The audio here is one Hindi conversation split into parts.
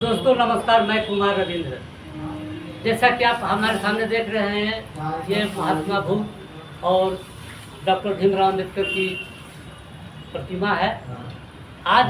दोस्तों नमस्कार, मैं कुमार रविंद्र। जैसा कि आप हमारे सामने देख रहे हैं, ये महात्मा बुद्ध और डॉक्टर भीमराव अम्बेडकर की प्रतिमा है। आज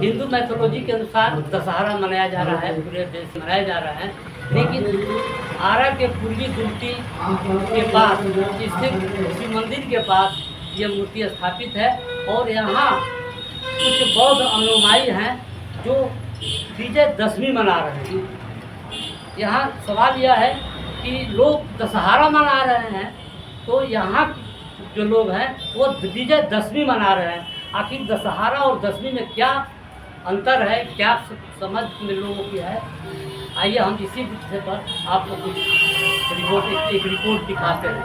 हिंदू मैथोलॉजी के अनुसार दशहरा मनाया जा रहा है, पूरे देश में मनाया जा रहा है। लेकिन आरा के पूर्वी गुमटी के पास स्थित शिव मंदिर के पास ये मूर्ति स्थापित है और यहाँ कुछ बौद्ध अनुयायी हैं जो विजयदशमी मना रहे हैं। यहाँ सवाल यह है कि लोग दशहरा मना रहे हैं, तो यहाँ जो लोग हैं वो विजयदशमी मना रहे हैं। आखिर दशहरा और दशमी में क्या अंतर है, क्या समझ में लोगों की है? आइए हम इसी विषय पर आपको कुछ एक रिपोर्ट दिखाते हैं।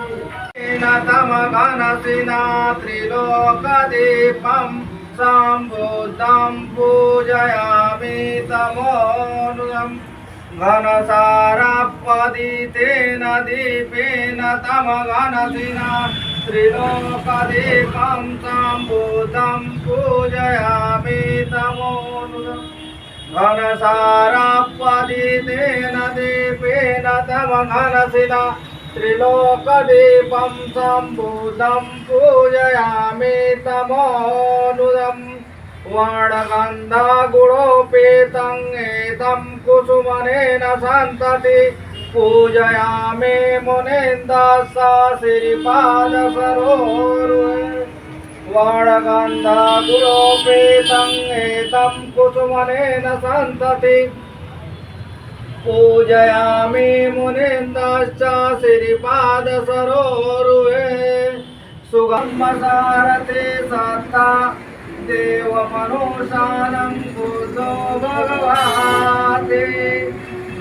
संबुद्धं पूजयामि तमोनुदं घनसारापदितेन दीपेन तमघनसिना त्रिलोकदीपं संबुद्धं पूजयामि तमोनुदं घनसारापदितेन दीपेन तमघनसिना त्रिलोकदीपं संबुद्धं पूजयामि तमोनुदं वर्णगन्धगुणोपेतं एतं कुसुमनेन सन्तति पूजयामि मुनीन्द्रस्य श्रीपादसरोरुहे वर्णगन्धगुणोपेतं एतं कुसुमनेन सन्तति पूजयामि मुनीन्द्रश्च श्रीपादसरोरुहे सुगन्धसारथे सत्ता देवमनुषानं बुद्धो भगवाते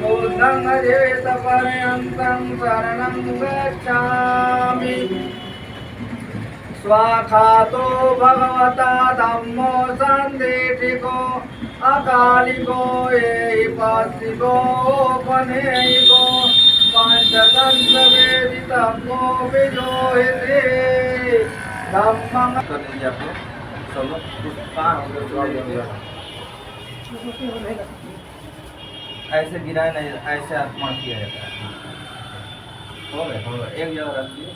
बुद्धं जेतपर्यन्तं शरणं गच्छामि स्वाखातो भगवता धम्मो सन्देशिको अकालिको एहिपासिको पनेयिको पंचतंत्रवेदितमो विजोहिते धम्मं कर दीजिए आप लोग सब लोग ऐसे गिराए नहीं, ऐसे आत्मा किया जाता है। हो गए एक जगह रख दिए।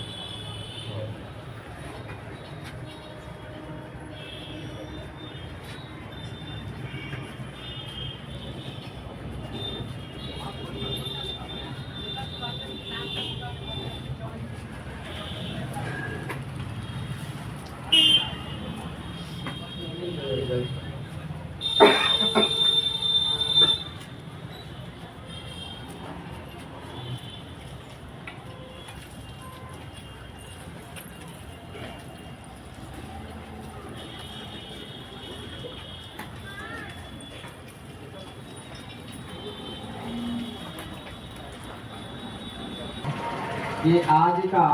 ये आज का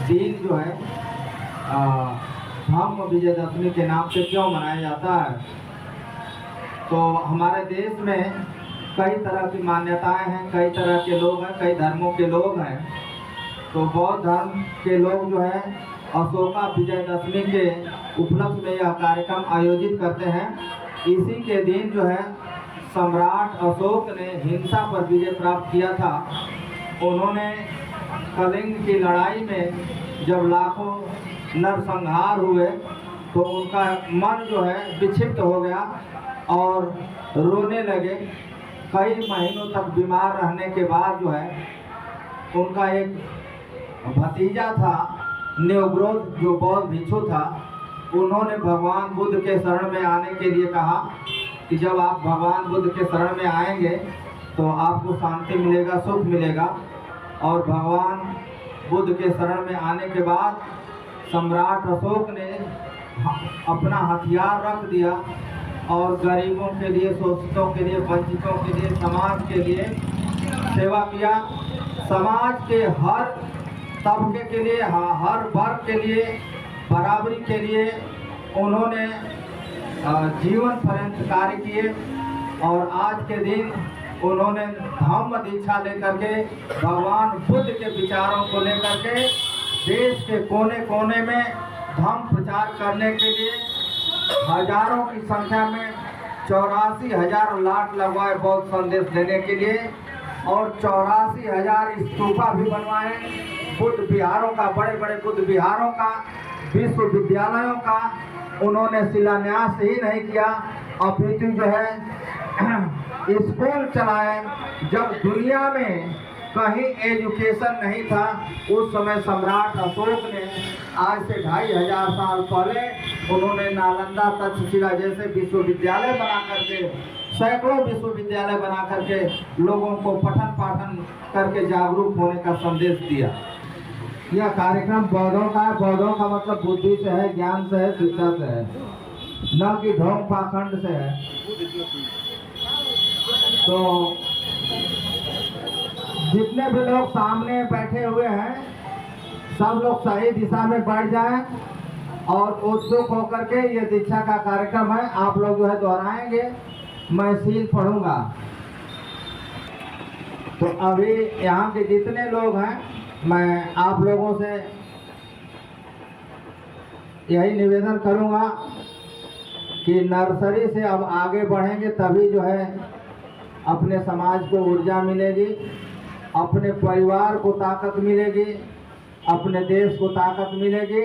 दिन जो है धम्म विजयदशमी के नाम से क्यों मनाया जाता है? तो हमारे देश में कई तरह की मान्यताएं हैं, कई तरह के लोग हैं, कई धर्मों के लोग हैं। तो बौद्ध धर्म के लोग जो है अशोका विजयदशमी के उपलक्ष्य में यह कार्यक्रम आयोजित करते हैं। इसी के दिन जो है सम्राट अशोक ने हिंसा पर विजय प्राप्त किया था। उन्होंने कलिंग की लड़ाई में जब लाखों नरसंहार हुए तो उनका मन जो है विक्षिप्त हो गया और रोने लगे। कई महीनों तक बीमार रहने के बाद जो है उनका एक भतीजा था न्योग्रोध, जो बौद्ध भिक्षु था, उन्होंने भगवान बुद्ध के शरण में आने के लिए कहा कि जब आप भगवान बुद्ध के शरण में आएंगे तो आपको शांति मिलेगा, सुख मिलेगा। और भगवान बुद्ध के शरण में आने के बाद सम्राट अशोक ने अपना हथियार रख दिया और गरीबों के लिए, शोषितों के लिए, वंचितों के लिए, समाज के लिए सेवा किया। समाज के हर तबके के लिए, हर वर्ग के लिए, बराबरी के लिए उन्होंने जीवन पर्यंत कार्य किए। और आज के दिन उन्होंने धम्म दीक्षा लेकर के भगवान बुद्ध के विचारों को लेकर के देश के कोने कोने में धम्म प्रचार करने के लिए हजारों की संख्या में 84,000 लाट लगवाए बौद्ध संदेश देने के लिए, और 84,000 स्तूपा भी बनवाए बुद्ध विहारों का, बड़े बड़े बुद्ध विहारों का, विश्वविद्यालयों का उन्होंने शिलान्यास ही नहीं किया, अपितु जो है स्कूल चलाए। जब दुनिया में कहीं एजुकेशन नहीं था, उस समय सम्राट अशोक ने आज से 2,500 साल पहले उन्होंने नालंदा तक्षशिला जैसे विश्वविद्यालय बना करके, सैकड़ों विश्वविद्यालय बना करके लोगों को पठन पाठन करके जागरूक होने का संदेश दिया। यह कार्यक्रम बौद्धों का है। बौद्धों का मतलब बुद्धि से है, ज्ञान से है, शिक्षा से है, न कि ढोंग पाखंड से है। तो जितने भी लोग सामने बैठे हुए हैं सब लोग सही दिशा में बढ़ जाएं और उत्सुक होकर के ये दीक्षा का कार्यक्रम है, आप लोग जो है दोहराएंगे, मैं सील पढ़ूंगा। तो अभी यहाँ के जितने लोग हैं, मैं आप लोगों से यही निवेदन करूंगा कि नर्सरी से अब आगे बढ़ेंगे तभी जो है अपने समाज को ऊर्जा मिलेगी, अपने परिवार को ताकत मिलेगी, अपने देश को ताकत मिलेगी।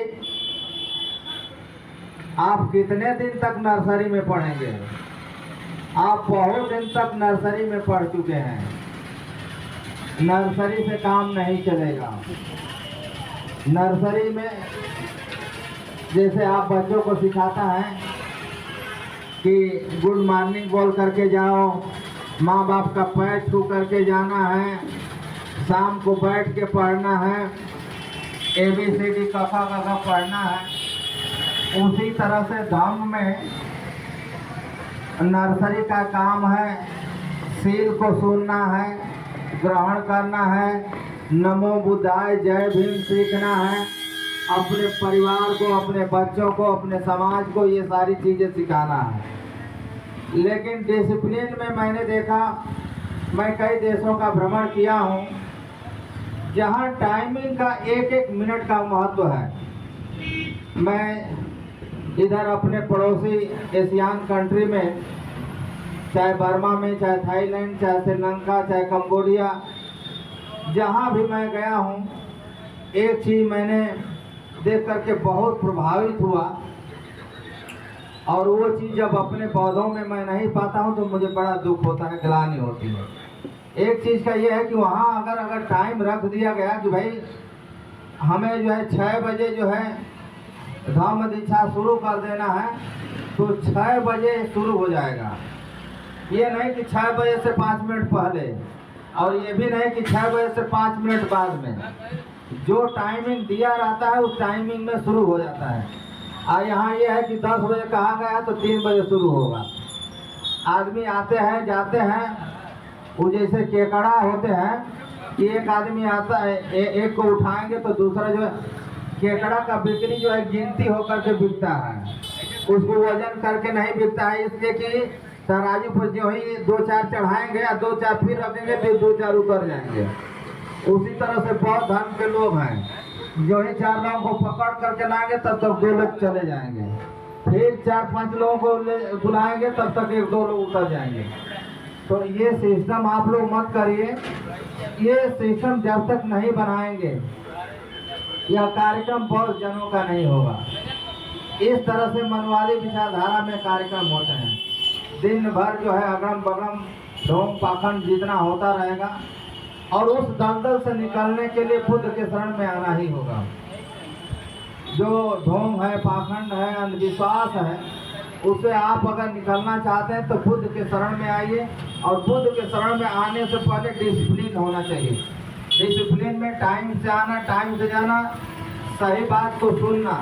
आप कितने दिन तक नर्सरी में पढ़ेंगे? आप बहुत दिन तक नर्सरी में पढ़ चुके हैं। नर्सरी से काम नहीं चलेगा। नर्सरी में जैसे आप बच्चों को सिखाता है कि गुड मॉर्निंग बोल करके जाओ, माँ बाप का पैर छू करके जाना है, शाम को बैठ के पढ़ना है, ABCD कखा कखा पढ़ना है। उसी तरह से धम्म में नर्सरी का काम है, सील को सुनना है, ग्रहण करना है, नमो बुद्धाय जय भीम सीखना है, अपने परिवार को, अपने बच्चों को, अपने समाज को ये सारी चीज़ें सिखाना है। लेकिन डिसिप्लिन में मैंने देखा, मैं कई देशों का भ्रमण किया हूँ जहाँ टाइमिंग का एक एक मिनट का महत्व है। मैं इधर अपने पड़ोसी एशियन कंट्री में, चाहे बर्मा में, चाहे थाईलैंड, चाहे श्रीलंका, चाहे कंबोडिया, जहाँ भी मैं गया हूँ, एक चीज़ मैंने देख करके बहुत प्रभावित हुआ, और वो चीज़ जब अपने पौधों में मैं नहीं पाता हूँ तो मुझे बड़ा दुख होता है, ग्लानि होती है। एक चीज़ का ये है कि वहाँ अगर टाइम रख दिया गया कि भाई हमें जो है 6 बजे जो है धम्म दीक्षा शुरू कर देना है, तो 6 बजे शुरू हो जाएगा। ये नहीं कि 6 बजे से 5 मिनट पहले, और ये भी नहीं कि 6 बजे से 5 मिनट बाद में। जो टाइमिंग दिया रहता है उस टाइमिंग में शुरू हो जाता है। और यहाँ ये है कि 10 बजे कहा गया तो 3 बजे शुरू होगा। आदमी आते हैं जाते हैं, वो जैसे केकड़ा होते हैं कि एक आदमी आता है, एक को उठाएंगे तो दूसरा जो है केकड़ा का बिक्री जो है गिनती होकर के बिकता है, उसको वजन करके नहीं बिकता है। इसलिए कि तराजू पर जो ही 2-4 चढ़ाएंगे या 2-4 फिर रखेंगे, फिर 2-4 उतर जाएंगे। उसी तरह से बहुत धर्म के लोग हैं, जो ही 4 लोगों को पकड़ करके लाएंगे तब तक 2 लोग चले जाएंगे, फिर 4-5 लोगों को बुलाएंगे तब तक 1-2 लोग उतर जाएंगे। तो ये सिस्टम आप लोग मत करिए। ये सिस्टम जब तक नहीं बनाएंगे यह कार्यक्रम बहुत जनों का नहीं होगा। इस तरह से मनवादी विचारधारा में कार्यक्रम होते हैं। दिन भर जो है अगड़म बगड़म ढोंग पाखंड जितना होता रहेगा, और उस दलदल से निकलने के लिए बुद्ध के शरण में आना ही होगा। जो ढोंग है, पाखंड है, अंधविश्वास है, उससे आप अगर निकलना चाहते हैं तो बुद्ध के शरण में आइए। और बुद्ध के शरण में आने से पहले डिसिप्लिन होना चाहिए। डिसिप्लिन में टाइम से आना, टाइम से जाना, सही बात को सुनना।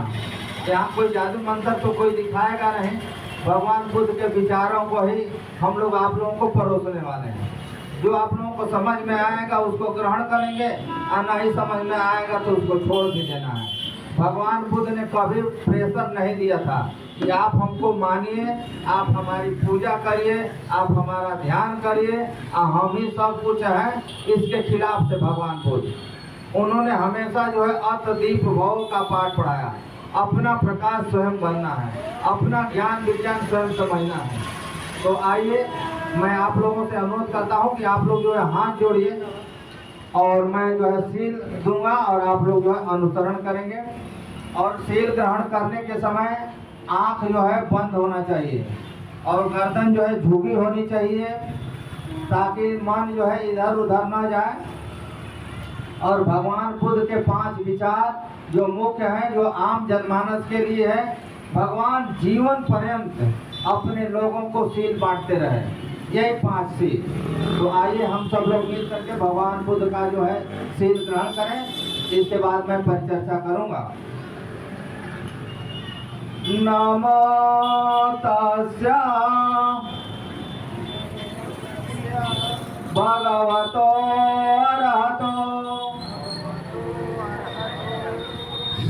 यहाँ कोई जादू मंत्र तो कोई दिखाएगा नहीं, भगवान बुद्ध के विचारों को ही हम लोग आप लोगों को परोसने वाले हैं। जो आप लोगों को समझ में आएगा उसको ग्रहण करेंगे, और नहीं समझ में आएगा तो उसको छोड़ भी देना है। भगवान बुद्ध ने कभी प्रेशर नहीं दिया था कि आप हमको मानिए, आप हमारी पूजा करिए, आप हमारा ध्यान करिए, हम ही सब कुछ है। इसके खिलाफ थे भगवान बुद्ध। उन्होंने हमेशा जो है अतदीप भव का पाठ पढ़ाया। अपना प्रकाश स्वयं बनना है, अपना ज्ञान विज्ञान स्वयं समझना है। तो आइए मैं आप लोगों से अनुरोध करता हूँ कि आप लोग जो है हाथ जोड़िए और मैं जो है सील दूंगा और आप लोग जो है अनुसरण करेंगे। और सील ग्रहण करने के समय आँख जो है बंद होना चाहिए और गर्दन जो है झुकी होनी चाहिए ताकि मन जो है इधर उधर ना जाए। और भगवान बुद्ध के 5 विचार जो मुख्य हैं, जो आम जनमानस के लिए है, भगवान जीवन पर्यंत अपने लोगों को सील बांटते रहे, यही 5 सील। तो आइए हम सब लोग मिल करके भगवान बुद्ध का जो है सील ग्रहण करें। इसके बाद मैं परिचर्चा करूंगा। नमो तस्या भगवतो अरहतो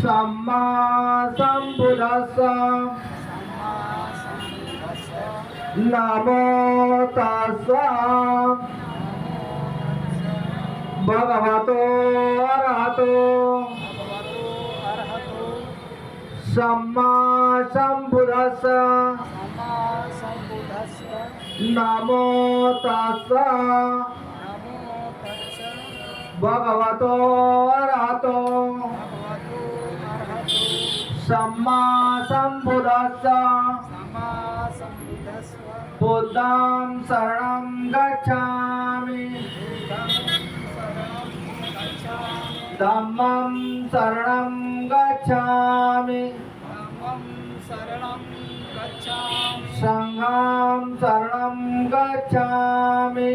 सम्मा सम्बुद्धस्स नमो तस्सा भगवतो अरहतो सम्मा सम्बुद्धस्स नमो तस्सा भगवतो अरहतो सम्मा सम्बुद्धस्स बुद्धं शरणं गच्छामि धम्मं शरणं गच्छामि संघं शरणं गच्छामि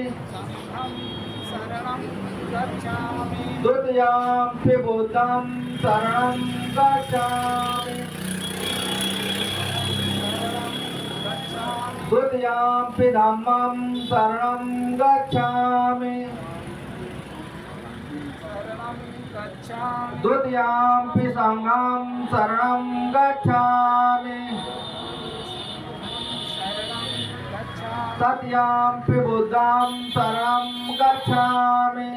द्वितीयंपि बुद्धं शरणं गच्छामि द्वितीयंपि धम्मं शरणं गच्छामि द्वितीयंपि संघं शरणं गच्छामि तृतीयंपि बुद्धं शरणं गच्छामि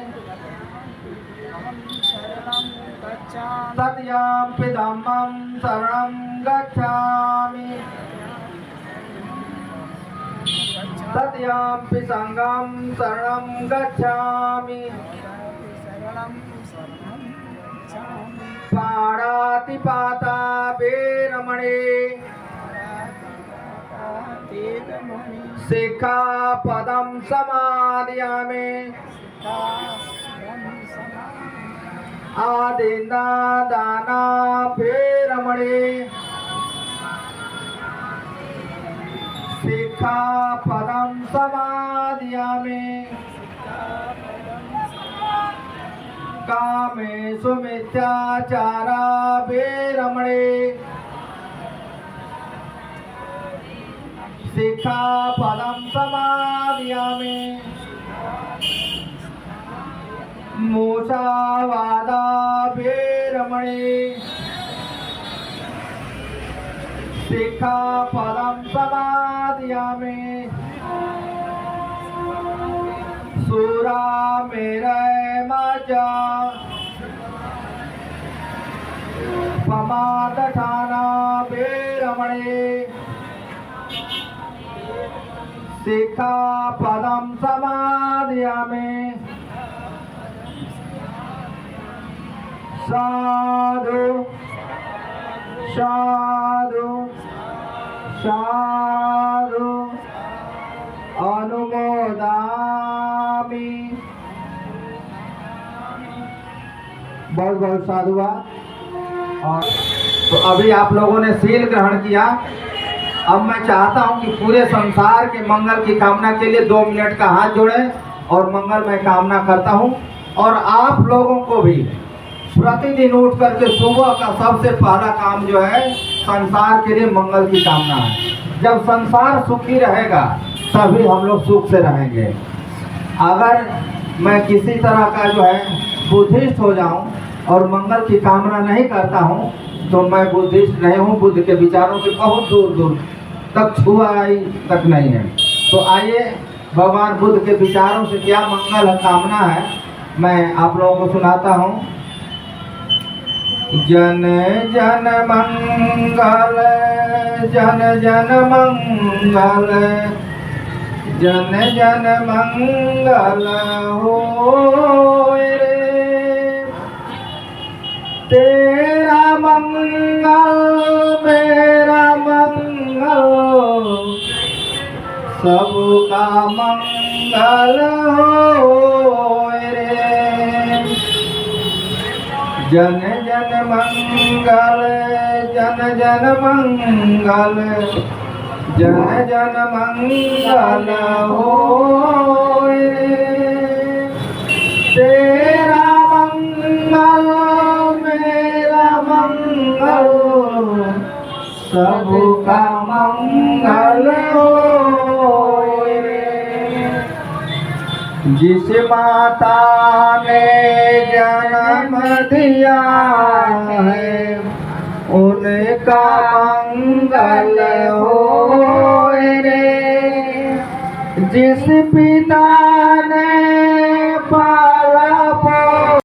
तृतीयंपि धम्मं शरणं गच्छामि तृतीयंपि संघं शरणं गच्छामि पाणातिपाता वेरमणि सिक्खापदं समादयामि आदिन्नादाना वेरमणि सिक्खापदं समादयामि कामेषु मिथ्याचारा वेरमणि सिक्खापदं समादयामि मूषावादा वेरमणि सिक्खापदं समादयामि सुरामेरयमजा पमादठाना वेरमणि सिक्खापदं समादयामि साधु साधु साधु अनुमोदामि। बहुत बहुत साधुवाद। और तो अभी आप लोगों ने सील ग्रहण किया। अब मैं चाहता हूं कि पूरे संसार के मंगल की कामना के लिए 2 मिनट का हाथ जोड़ें और मंगल मैं कामना करता हूं। और आप लोगों को भी प्रतिदिन उठ करके सुबह का सबसे पहला काम जो है संसार के लिए मंगल की कामना है। जब संसार सुखी रहेगा तभी हम लोग सुख से रहेंगे। अगर मैं किसी तरह का जो है बुद्धिस्ट हो जाऊं और मंगल की कामना नहीं करता हूं तो मैं बुद्धिस्ट नहीं हूं। बुद्ध के विचारों से बहुत दूर दूर तक छुआई तक नहीं है। तो आइए भगवान बुद्ध के विचारों से क्या मंगल कामना है मैं आप लोगों को सुनाता हूँ। जन जन मंगल जन जन मंगल जन जन मंगल होए रे। तेरा मंगल मेरा मंगल सबका मंगल होए रे। जन जन मंगल जन जन मंगल जन जन मंगल होए रे। तेरा मंगल मेरा मंगल सबका मंगल होए रे। जिस माता ने जन्म दिया है उनका मंगल होए रे। जिस पिता ने